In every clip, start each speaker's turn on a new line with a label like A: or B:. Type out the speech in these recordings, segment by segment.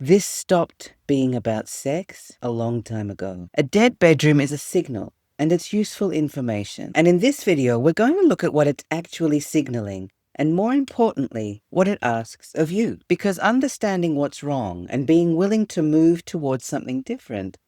A: This stopped being about sex a long time ago. A dead bedroom is a signal, and it's useful information. And in this video, we're going to look at what it's actually signaling, and more importantly, what it asks of you. Because understanding what's wrong and being willing to move towards something different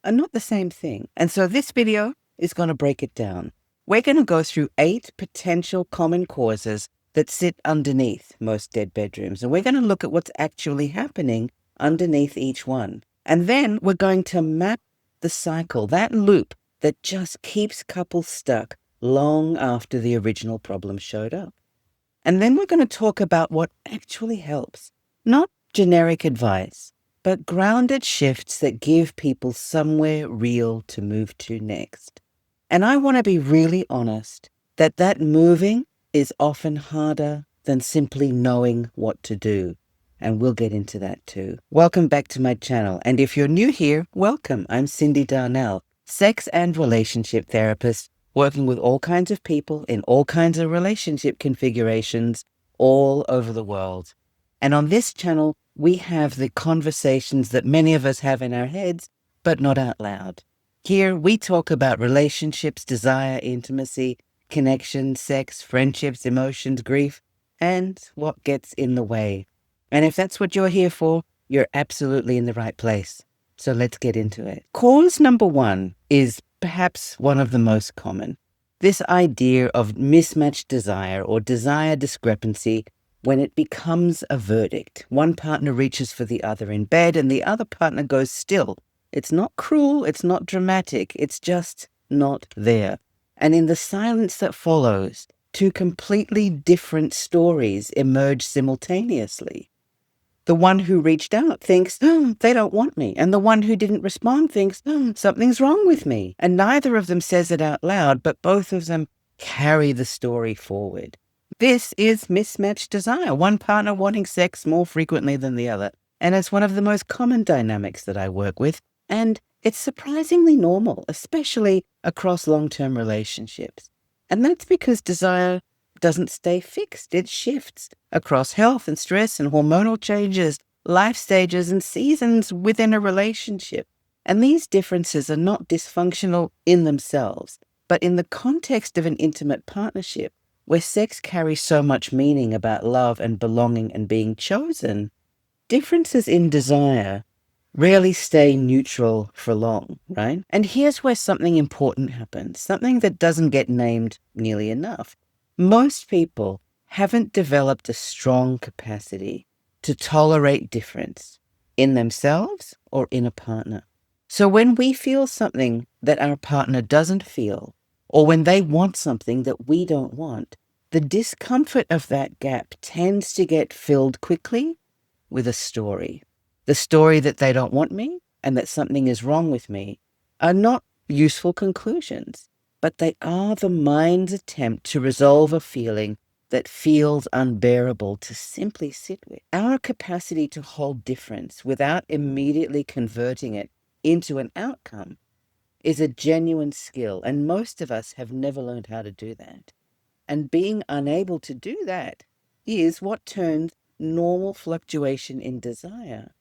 A: are not the same thing. And so this video is going to break it down. We're going to go through 8 potential common causes that sit underneath most dead bedrooms. And we're going to look at what's actually happening underneath each one. And then we're going to map the cycle, that loop that just keeps couples stuck long after the original problem showed up. And then we're going to talk about what actually helps, not generic advice, but grounded shifts that give people somewhere real to move to next. And I want to be really honest that moving is often harder than simply knowing what to do. And we'll get into that too. Welcome back to my channel. And if you're new here, welcome. I'm Cyndi Darnell, sex and relationship therapist, working with all kinds of people in all kinds of relationship configurations all over the world. And on this channel, we have the conversations that many of us have in our heads, but not out loud. Here, we talk about relationships, desire, intimacy, connection, sex, friendships, emotions, grief, and what gets in the way. And if that's what you're here for, you're absolutely in the right place. So let's get into it. Cause number 1 is perhaps one of the most common. This idea of mismatched desire or desire discrepancy when it becomes a verdict. One partner reaches for the other in bed and the other partner goes still. It's not cruel, it's not dramatic, it's just not there. And in the silence that follows, 2 completely different stories emerge simultaneously. The one who reached out thinks, they don't want me. And the one who didn't respond thinks, something's wrong with me. And neither of them says it out loud, but both of them carry the story forward. This is mismatched desire, one partner wanting sex more frequently than the other. And it's one of the most common dynamics that I work with. And it's surprisingly normal, especially across long-term relationships. And that's because desire doesn't stay fixed. It shifts across health and stress and hormonal changes, life stages and seasons within a relationship. And these differences are not dysfunctional in themselves, but in the context of an intimate partnership, where sex carries so much meaning about love and belonging and being chosen, differences in desire rarely stay neutral for long, right? And here's where something important happens, something that doesn't get named nearly enough. Most people haven't developed a strong capacity to tolerate difference in themselves or in a partner. So when we feel something that our partner doesn't feel, or when they want something that we don't want, the discomfort of that gap tends to get filled quickly with a story. The story that they don't want me and that something is wrong with me are not useful conclusions, but they are the mind's attempt to resolve a feeling that feels unbearable to simply sit with. Our capacity to hold difference without immediately converting it into an outcome is a genuine skill, and most of us have never learned how to do that. And being unable to do that is what turns normal fluctuation in desire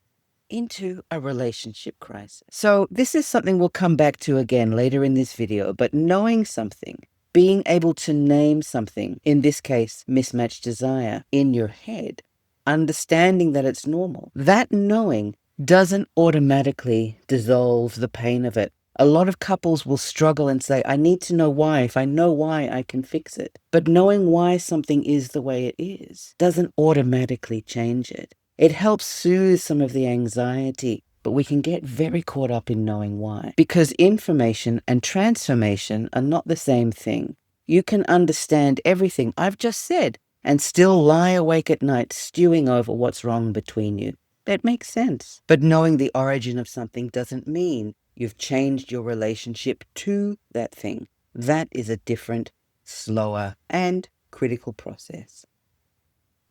A: into a relationship crisis. So this is something we'll come back to again later in this video, but knowing something, being able to name something, in this case, mismatched desire, in your head, understanding that it's normal, that knowing doesn't automatically dissolve the pain of it. A lot of couples will struggle and say, I need to know why. If I know why, I can fix it. But knowing why something is the way it is doesn't automatically change it. It helps soothe some of the anxiety, but we can get very caught up in knowing why. Because information and transformation are not the same thing. You can understand everything I've just said and still lie awake at night stewing over what's wrong between you. That makes sense. But knowing the origin of something doesn't mean you've changed your relationship to that thing. That is a different, slower, and critical process.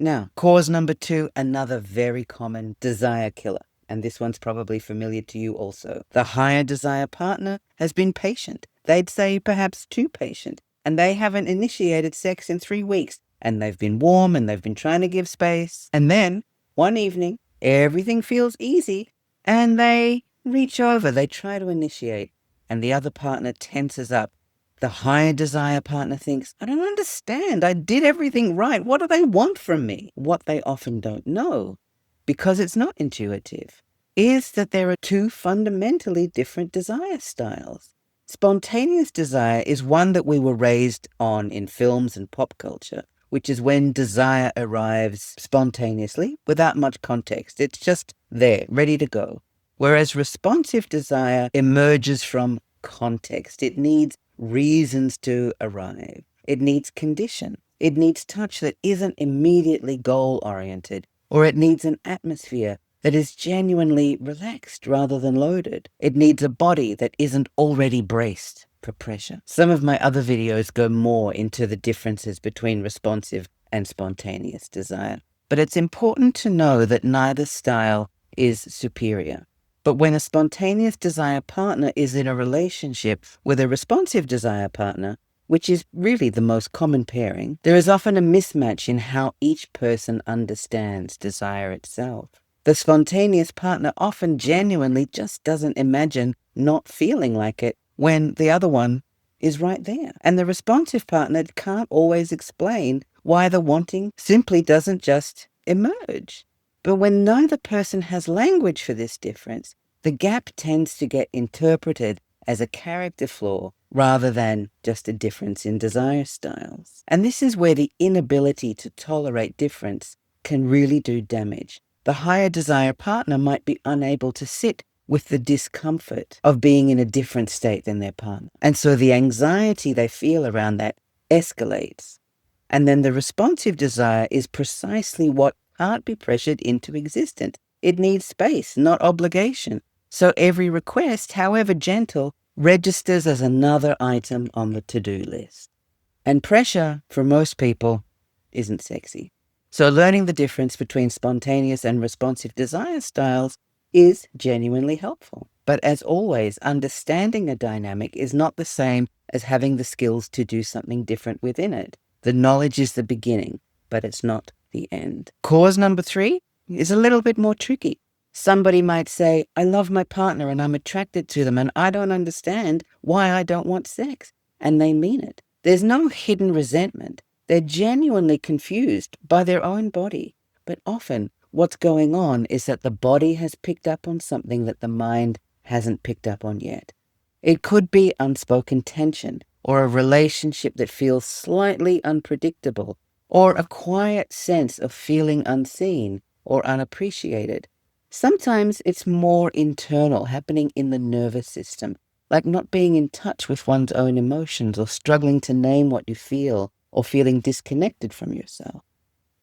A: Now, cause number 2, another very common desire killer. And this one's probably familiar to you also. The higher desire partner has been patient. They'd say perhaps too patient. And they haven't initiated sex in 3 weeks. And they've been warm and they've been trying to give space. And then, one evening, Everything feels easy, and they reach over, they try to initiate, and the other partner tenses up. The higher desire partner thinks, I don't understand. I did everything right. What do they want from me? What they often don't know, because it's not intuitive, is that there are two fundamentally different desire styles. Spontaneous desire is one that we were raised on in films and pop culture, which is when desire arrives spontaneously without much context. It's just there, ready to go. Whereas responsive desire emerges from context. It needs reasons to arrive. It needs condition. It needs touch that isn't immediately goal-oriented, or it needs an atmosphere that is genuinely relaxed rather than loaded. It needs a body that isn't already braced for pressure. Some of my other videos go more into the differences between responsive and spontaneous desire. But it's important to know that neither style is superior. But when a spontaneous desire partner is in a relationship with a responsive desire partner, which is really the most common pairing, there is often a mismatch in how each person understands desire itself. The spontaneous partner often genuinely just doesn't imagine not feeling like it when the other one is right there. And the responsive partner can't always explain why the wanting simply doesn't just emerge. But when neither person has language for this difference, the gap tends to get interpreted as a character flaw rather than just a difference in desire styles. And this is where the inability to tolerate difference can really do damage. The higher desire partner might be unable to sit with the discomfort of being in a different state than their partner. And so the anxiety they feel around that escalates. And then the responsive desire is precisely what can't be pressured into existence. It needs space, not obligation. So every request, however gentle, registers as another item on the to-do list. And pressure, for most people, isn't sexy. So learning the difference between spontaneous and responsive desire styles is genuinely helpful. But as always, understanding a dynamic is not the same as having the skills to do something different within it. The knowledge is the beginning, but it's not the end. Cause number 3 is a little bit more tricky. Somebody might say, I love my partner and I'm attracted to them and I don't understand why I don't want sex. And they mean it. There's no hidden resentment. They're genuinely confused by their own body. But often what's going on is that the body has picked up on something that the mind hasn't picked up on yet. It could be unspoken tension, or a relationship that feels slightly unpredictable, or a quiet sense of feeling unseen or unappreciated. Sometimes it's more internal, happening in the nervous system, like not being in touch with one's own emotions or struggling to name what you feel or feeling disconnected from yourself.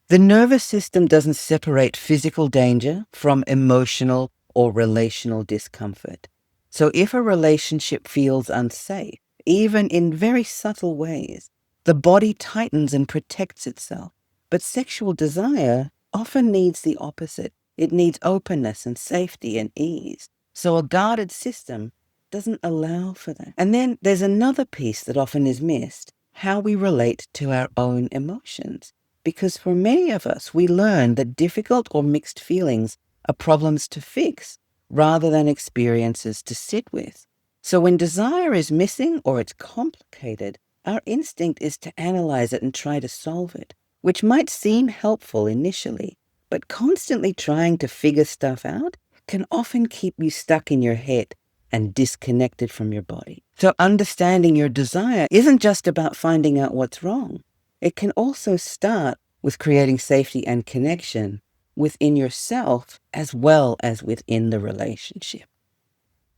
A: The nervous system doesn't separate physical danger from emotional or relational discomfort. So if a relationship feels unsafe, even in very subtle ways, the body tightens and protects itself. But sexual desire often needs the opposite. It needs openness and safety and ease. So a guarded system doesn't allow for that. And then there's another piece that often is missed, how we relate to our own emotions. Because for many of us, we learn that difficult or mixed feelings are problems to fix rather than experiences to sit with. So when desire is missing or it's complicated, our instinct is to analyze it and try to solve it, which might seem helpful initially, but constantly trying to figure stuff out can often keep you stuck in your head and disconnected from your body. So understanding your desire isn't just about finding out what's wrong. It can also start with creating safety and connection within yourself as well as within the relationship.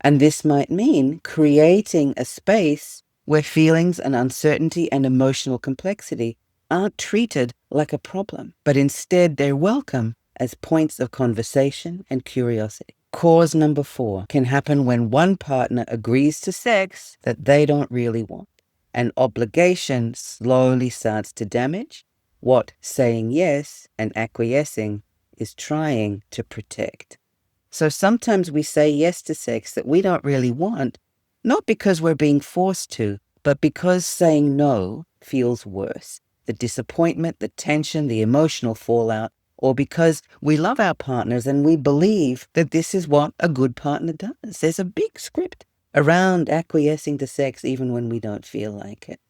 A: And this might mean creating a space where feelings and uncertainty and emotional complexity aren't treated like a problem, but instead they're welcome as points of conversation and curiosity. Cause number 4 can happen when one partner agrees to sex that they don't really want. And obligation slowly starts to damage what saying yes and acquiescing is trying to protect. So sometimes we say yes to sex that we don't really want, not because we're being forced to, but because saying no feels worse. The disappointment, the tension, the emotional fallout or because we love our partners and we believe that this is what a good partner does. There's a big script around acquiescing to sex even when we don't feel like it.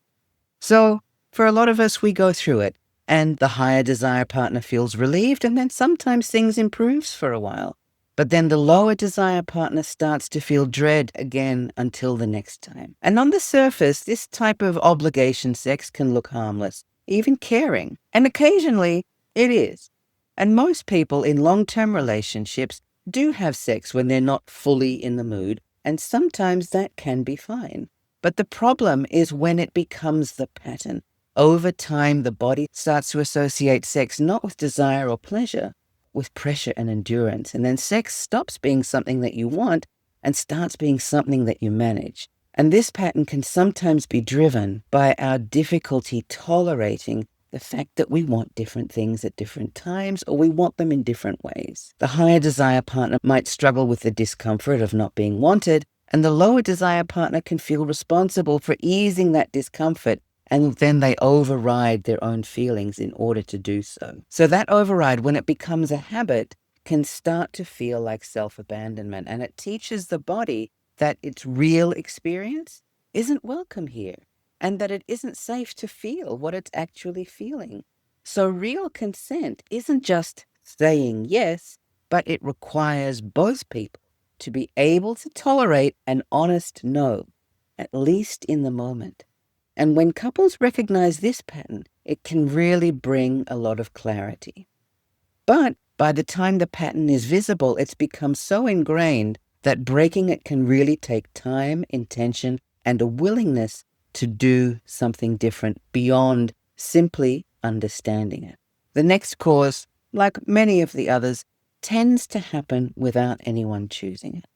A: So, for a lot of us, we go through it, and the higher desire partner feels relieved, and then sometimes things improves for a while. But then the lower desire partner starts to feel dread again until the next time. And on the surface, this type of obligation sex can look harmless, even caring, and occasionally it is. And most people in long-term relationships do have sex when they're not fully in the mood, and sometimes that can be fine. But the problem is when it becomes the pattern. Over time, the body starts to associate sex not with desire or pleasure, with pressure and endurance. And then sex stops being something that you want and starts being something that you manage. And this pattern can sometimes be driven by our difficulty tolerating the fact that we want different things at different times, or we want them in different ways. The higher desire partner might struggle with the discomfort of not being wanted, and the lower desire partner can feel responsible for easing that discomfort, and then they override their own feelings in order to do so. So that override, when it becomes a habit, can start to feel like self-abandonment, and it teaches the body that its real experience isn't welcome here, and that it isn't safe to feel what it's actually feeling. So real consent isn't just saying yes, but it requires both people to be able to tolerate an honest no, at least in the moment. And when couples recognize this pattern, it can really bring a lot of clarity. But by the time the pattern is visible, it's become so ingrained that breaking it can really take time, intention, and a willingness to do something different beyond simply understanding it. The next cause, like many of the others, tends to happen without anyone choosing it.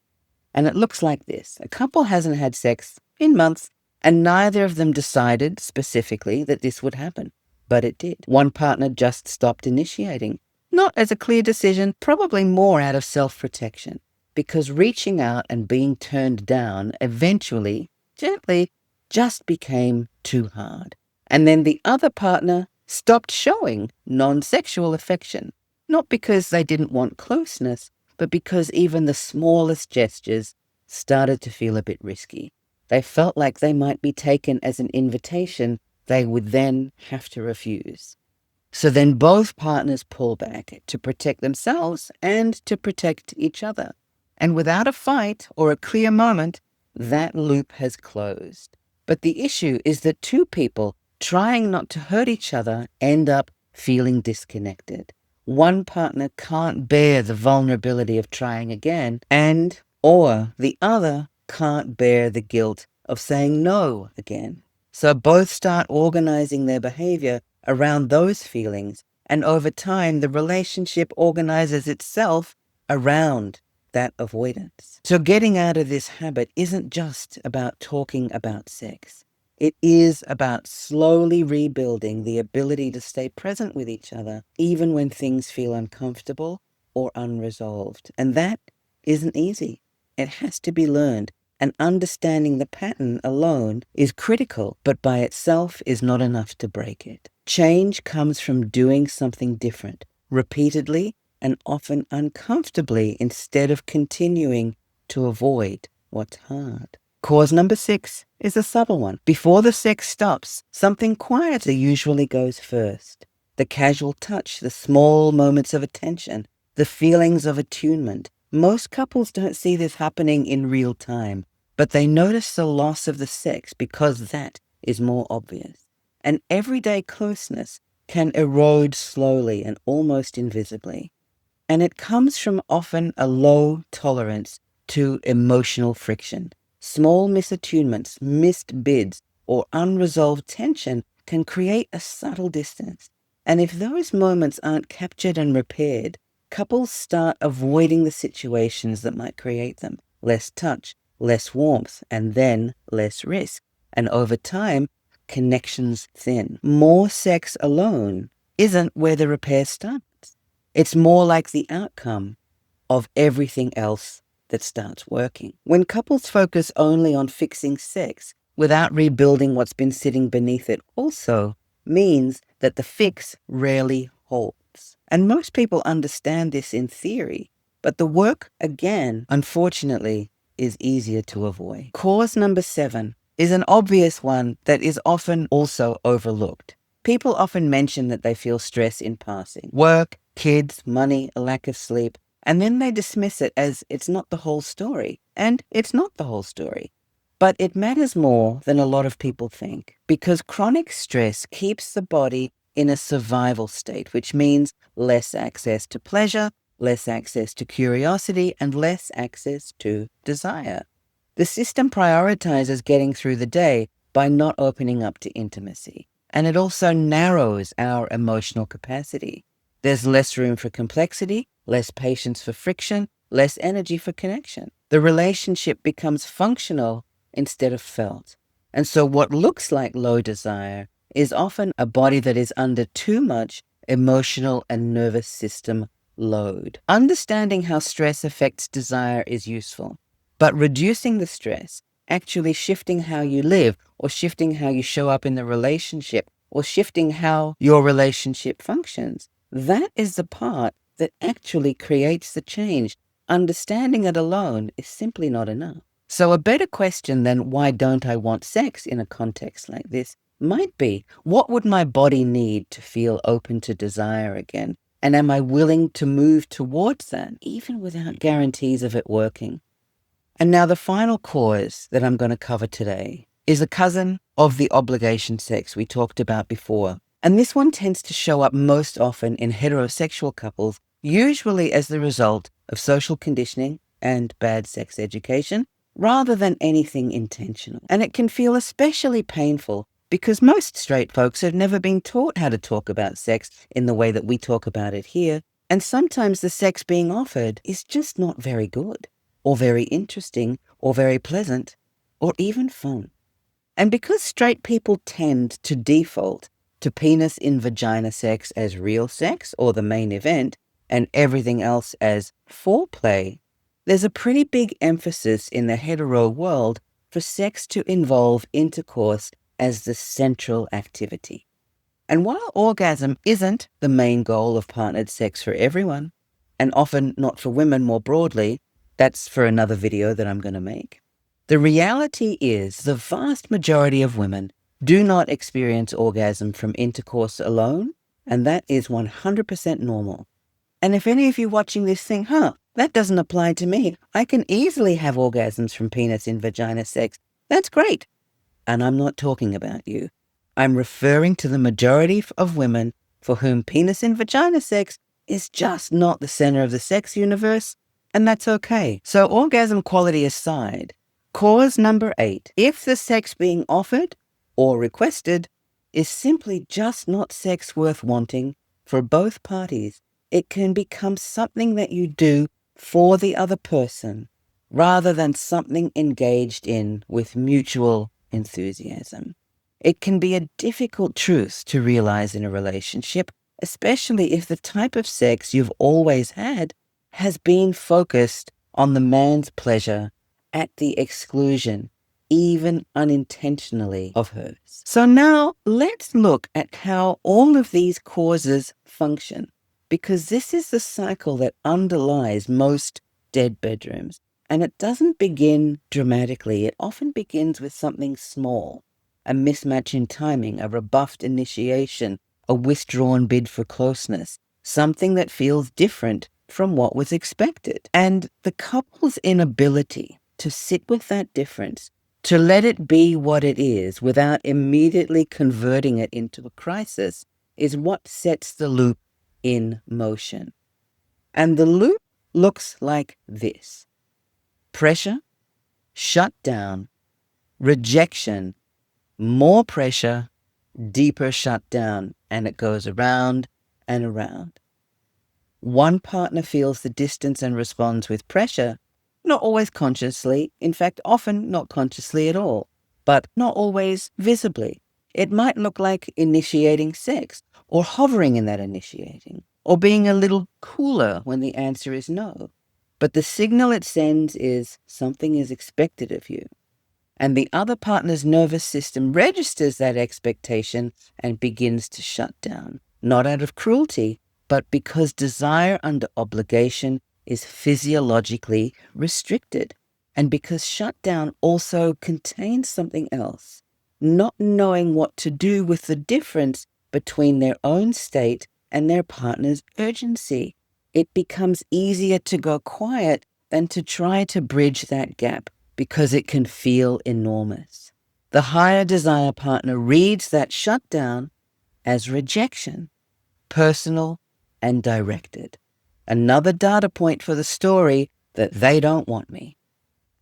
A: And it looks like this. A couple hasn't had sex in months, and neither of them decided specifically that this would happen. But it did. One partner just stopped initiating. Not as a clear decision, probably more out of self-protection. Because reaching out and being turned down eventually, gently, just became too hard. And then the other partner stopped showing non-sexual affection. Not because they didn't want closeness, but because even the smallest gestures started to feel a bit risky. They felt like they might be taken as an invitation they would then have to refuse. So then both partners pull back to protect themselves and to protect each other. And without a fight or a clear moment, that loop has closed. But the issue is that two people trying not to hurt each other end up feeling disconnected. One partner can't bear the vulnerability of trying again, or the other can't bear the guilt of saying no again. So both start organizing their behavior around those feelings, and over time the relationship organizes itself around that avoidance. So getting out of this habit isn't just about talking about sex. It is about slowly rebuilding the ability to stay present with each other, even when things feel uncomfortable or unresolved. And that isn't easy. It has to be learned. And understanding the pattern alone is critical, but by itself is not enough to break it. Change comes from doing something different, repeatedly and often uncomfortably, instead of continuing to avoid what's hard. Cause number 6 is a subtle one. Before the sex stops, something quieter usually goes first. The casual touch, the small moments of attention, the feelings of attunement. Most couples don't see this happening in real time, but they notice the loss of the sex because that is more obvious. And everyday closeness can erode slowly and almost invisibly. And it comes from often a low tolerance to emotional friction. Small misattunements, missed bids, or unresolved tension can create a subtle distance. And if those moments aren't captured and repaired, couples start avoiding the situations that might create them. Less touch, less warmth, and then less risk. And over time, connections thin. More sex alone isn't where the repair starts. It's more like the outcome of everything else that starts working. When couples focus only on fixing sex without rebuilding what's been sitting beneath it also means that the fix rarely holds. And most people understand this in theory, but the work, again, unfortunately, is easier to avoid. Cause number 7 is an obvious one that is often also overlooked. People often mention that they feel stress in passing. Work, kids, money, a lack of sleep, and then they dismiss it as it's not the whole story. And it's not the whole story. But it matters more than a lot of people think, because chronic stress keeps the body in a survival state, which means less access to pleasure, less access to curiosity, and less access to desire. The system prioritizes getting through the day by not opening up to intimacy. And it also narrows our emotional capacity. There's less room for complexity, less patience for friction, less energy for connection. The relationship becomes functional instead of felt. And so what looks like low desire is often a body that is under too much emotional and nervous system load. Understanding how stress affects desire is useful, but reducing the stress, actually shifting how you live, or shifting how you show up in the relationship, or shifting how your relationship functions, that is the part that actually creates the change. Understanding it alone is simply not enough. So a better question than why don't I want sex in a context like this might be, what would my body need to feel open to desire again? And am I willing to move towards that, even without guarantees of it working? And now the final cause that I'm going to cover today is a cousin of the obligation sex we talked about before. And this one tends to show up most often in heterosexual couples, usually as the result of social conditioning and bad sex education, rather than anything intentional. And it can feel especially painful because most straight folks have never been taught how to talk about sex in the way that we talk about it here. And sometimes the sex being offered is just not very good, or very interesting, or very pleasant, or even fun. And because straight people tend to default to penis in vagina sex as real sex or the main event, and everything else as foreplay, there's a pretty big emphasis in the hetero world for sex to involve intercourse as the central activity. And while orgasm isn't the main goal of partnered sex for everyone, and often not for women more broadly, that's for another video that I'm going to make, the reality is the vast majority of women do not experience orgasm from intercourse alone, and that is 100% normal. And if any of you watching this think, that doesn't apply to me, I can easily have orgasms from penis in vagina sex, that's great. And I'm not talking about you. I'm referring to the majority of women for whom penis in vagina sex is just not the center of the sex universe, and that's okay. So orgasm quality aside, cause number 8, if the sex being offered or requested is simply just not sex worth wanting for both parties, it can become something that you do for the other person rather than something engaged in with mutual enthusiasm. It can be a difficult truth to realize in a relationship, especially if the type of sex you've always had has been focused on the man's pleasure at the exclusion, even unintentionally, of hers. So now let's look at how all of these causes function, because this is the cycle that underlies most dead bedrooms. And it doesn't begin dramatically. It often begins with something small, a mismatch in timing, a rebuffed initiation, a withdrawn bid for closeness, something that feels different from what was expected. And the couple's inability to sit with that difference, to let it be what it is without immediately converting it into a crisis, is what sets the loop in motion. And the loop looks like this: pressure, shutdown, rejection, more pressure, deeper shutdown, and it goes around and around. One partner feels the distance and responds with pressure, not always consciously, in fact, often not consciously at all, but not always visibly. It might look like initiating sex, or hovering in that initiating, or being a little cooler when the answer is no. But the signal it sends is something is expected of you. And the other partner's nervous system registers that expectation and begins to shut down, not out of cruelty, but because desire under obligation is physiologically restricted, and because shutdown also contains something else, not knowing what to do with the difference between their own state and their partner's urgency. It becomes easier to go quiet than to try to bridge that gap because it can feel enormous. The higher desire partner reads that shutdown as rejection, personal and directed. Another data point for the story that they don't want me.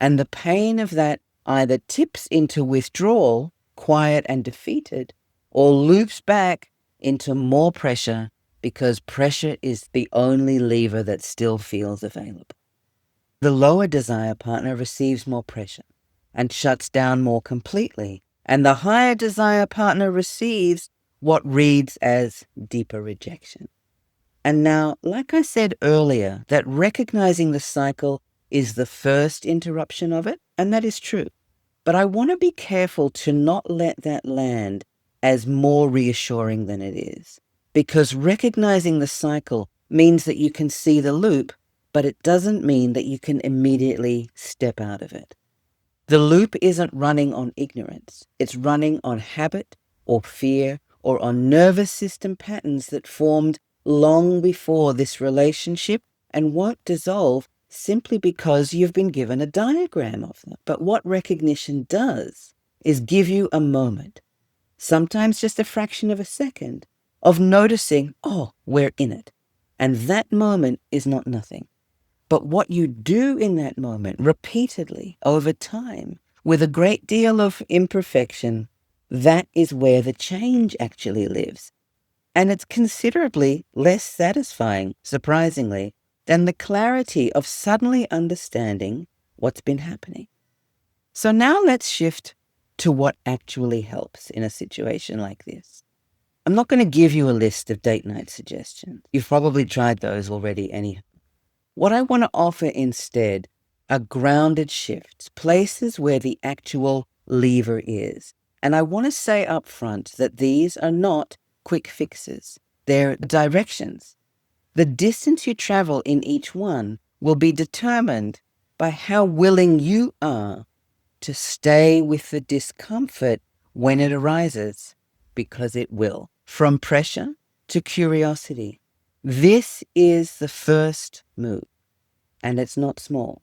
A: And the pain of that either tips into withdrawal, quiet and defeated, or loops back into more pressure because pressure is the only lever that still feels available. The lower desire partner receives more pressure and shuts down more completely, and the higher desire partner receives what reads as deeper rejection. And now, like I said earlier, that recognizing the cycle is the first interruption of it, and that is true. But I want to be careful to not let that land as more reassuring than it is, because recognizing the cycle means that you can see the loop, but it doesn't mean that you can immediately step out of it. The loop isn't running on ignorance. It's running on habit or fear or on nervous system patterns that formed long before this relationship and won't dissolve simply because you've been given a diagram of them. But what recognition does is give you a moment, sometimes just a fraction of a second, of noticing, oh, we're in it. And that moment is not nothing. But what you do in that moment repeatedly over time with a great deal of imperfection, that is where the change actually lives. And it's considerably less satisfying, surprisingly, than the clarity of suddenly understanding what's been happening. So now let's shift to what actually helps in a situation like this. I'm not going to give you a list of date night suggestions. You've probably tried those already anyhow. What I want to offer instead are grounded shifts, places where the actual lever is. And I want to say up front that these are not quick fixes. They're directions. The distance you travel in each one will be determined by how willing you are to stay with the discomfort when it arises, because it will. From pressure to curiosity. This is the first move, and it's not small.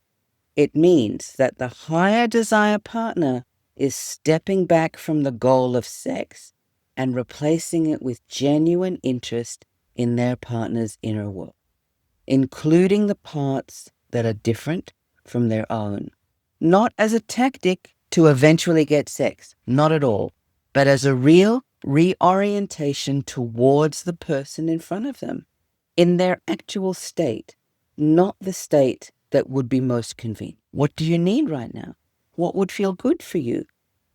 A: It means that the higher desire partner is stepping back from the goal of sex and replacing it with genuine interest in their partner's inner world, including the parts that are different from their own. Not as a tactic to eventually get sex, not at all, but as a real reorientation towards the person in front of them, in their actual state, not the state that would be most convenient. What do you need right now? What would feel good for you?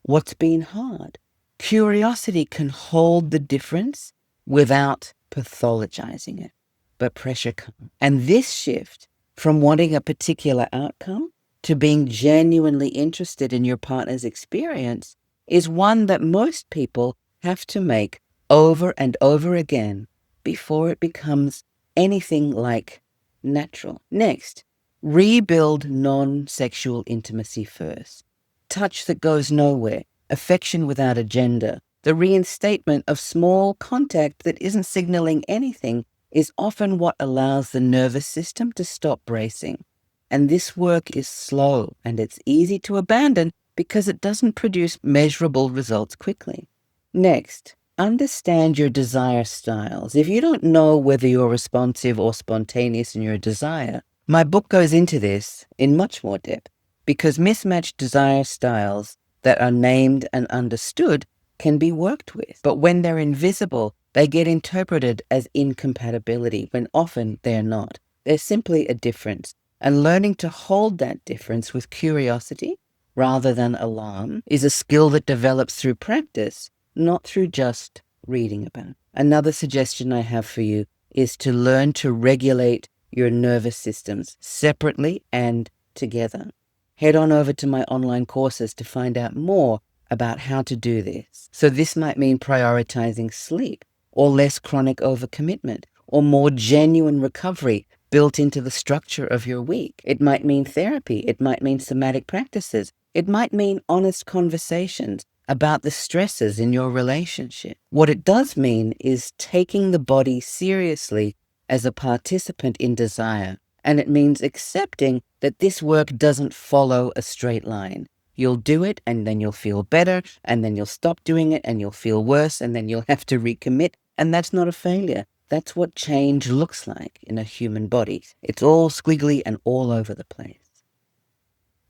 A: What's been hard? Curiosity can hold the difference without pathologizing it, but pressure comes. And this shift from wanting a particular outcome to being genuinely interested in your partner's experience is one that most people have to make over and over again before it becomes anything like natural. Next, rebuild non-sexual intimacy first. Touch that goes nowhere, affection without agenda. The reinstatement of small contact that isn't signaling anything is often what allows the nervous system to stop bracing. And this work is slow and it's easy to abandon because it doesn't produce measurable results quickly. Next, understand your desire styles. If you don't know whether you're responsive or spontaneous in your desire, my book goes into this in much more depth, because mismatched desire styles that are named and understood can be worked with. But when they're invisible, they get interpreted as incompatibility when often they're not. They're simply a difference. And learning to hold that difference with curiosity rather than alarm is a skill that develops through practice, not through just reading about it. Another suggestion I have for you is to learn to regulate your nervous systems separately and together. Head on over to my online courses to find out more about how to do this. So this might mean prioritizing sleep or less chronic overcommitment or more genuine recovery built into the structure of your week. It might mean therapy. It might mean somatic practices. It might mean honest conversations about the stresses in your relationship. What it does mean is taking the body seriously as a participant in desire. And it means accepting that this work doesn't follow a straight line. You'll do it and then you'll feel better, and then you'll stop doing it and you'll feel worse, and then you'll have to recommit. And that's not a failure. That's what change looks like in a human body. It's all squiggly and all over the place.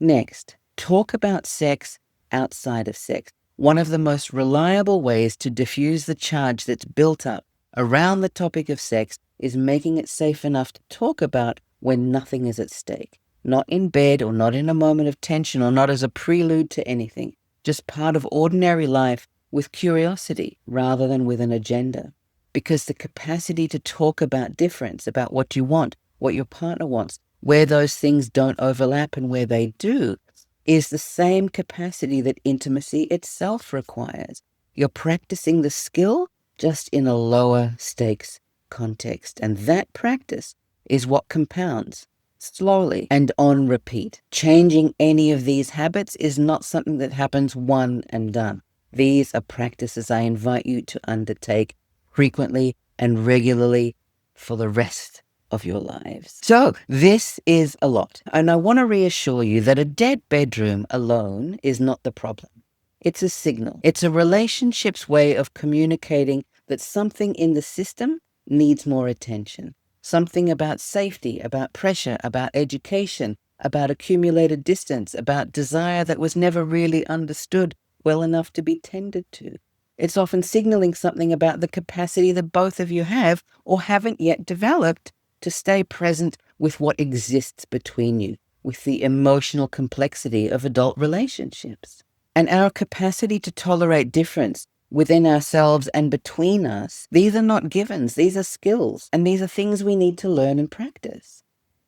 A: Next, talk about sex outside of sex. One of the most reliable ways to diffuse the charge that's built up around the topic of sex is making it safe enough to talk about when nothing is at stake. Not in bed or not in a moment of tension or not as a prelude to anything. Just part of ordinary life with curiosity rather than with an agenda. Because the capacity to talk about difference, about what you want, what your partner wants, where those things don't overlap and where they do, is the same capacity that intimacy itself requires. You're practicing the skill just in a lower stakes context. And that practice is what compounds slowly and on repeat. Changing any of these habits is not something that happens one and done. These are practices I invite you to undertake frequently and regularly for the rest of your lives. So this is a lot. And I want to reassure you that a dead bedroom alone is not the problem. It's a signal. It's a relationship's way of communicating that something in the system needs more attention. Something about safety, about pressure, about education, about accumulated distance, about desire that was never really understood well enough to be tended to. It's often signaling something about the capacity that both of you have or haven't yet developed to stay present with what exists between you, with the emotional complexity of adult relationships. And our capacity to tolerate difference within ourselves and between us, these are not givens, these are skills, and these are things we need to learn and practice.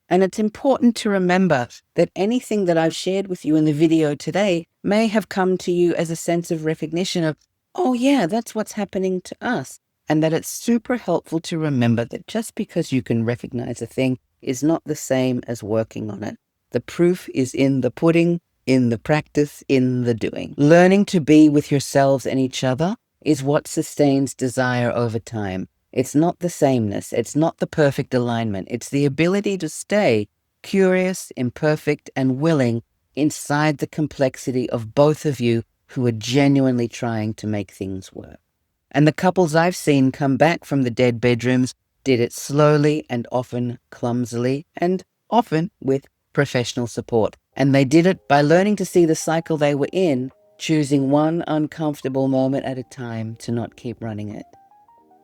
A: And it's important to remember that anything that I've shared with you in the video today may have come to you as a sense of recognition of, oh yeah, that's what's happening to us. And that it's super helpful to remember that just because you can recognize a thing is not the same as working on it. The proof is in the pudding, in the practice, in the doing. Learning to be with yourselves and each other is what sustains desire over time. It's not the sameness. It's not the perfect alignment. It's the ability to stay curious, imperfect, and willing inside the complexity of both of you who are genuinely trying to make things work. And the couples I've seen come back from the dead bedrooms did it slowly and often clumsily and often with professional support. And they did it by learning to see the cycle they were in, choosing one uncomfortable moment at a time to not keep running it.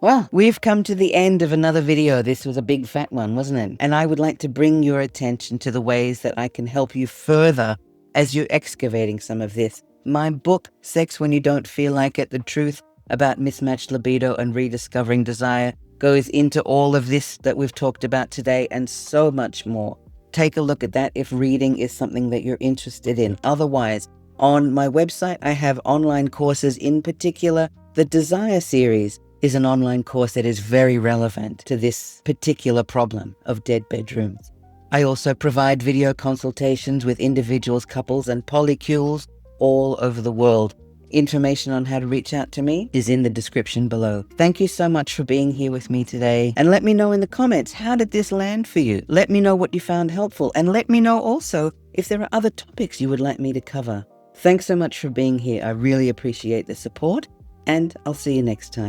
A: Well, we've come to the end of another video. This was a big fat one, wasn't it? And I would like to bring your attention to the ways that I can help you further as you're excavating some of this. My book, Sex When You Don't Feel Like It, The Truth About Mismatched Libido and Rediscovering Desire, goes into all of this that we've talked about today and so much more. Take a look at that if reading is something that you're interested in. Otherwise, on my website, I have online courses. In particular, the Desire series is an online course that is very relevant to this particular problem of dead bedrooms. I also provide video consultations with individuals, couples, and polycules all over the world. Information on how to reach out to me is in the description below. Thank you so much for being here with me today. And let me know in the comments, how did this land for you? Let me know what you found helpful. And let me know also if there are other topics you would like me to cover. Thanks so much for being here. I really appreciate the support. And I'll see you next time.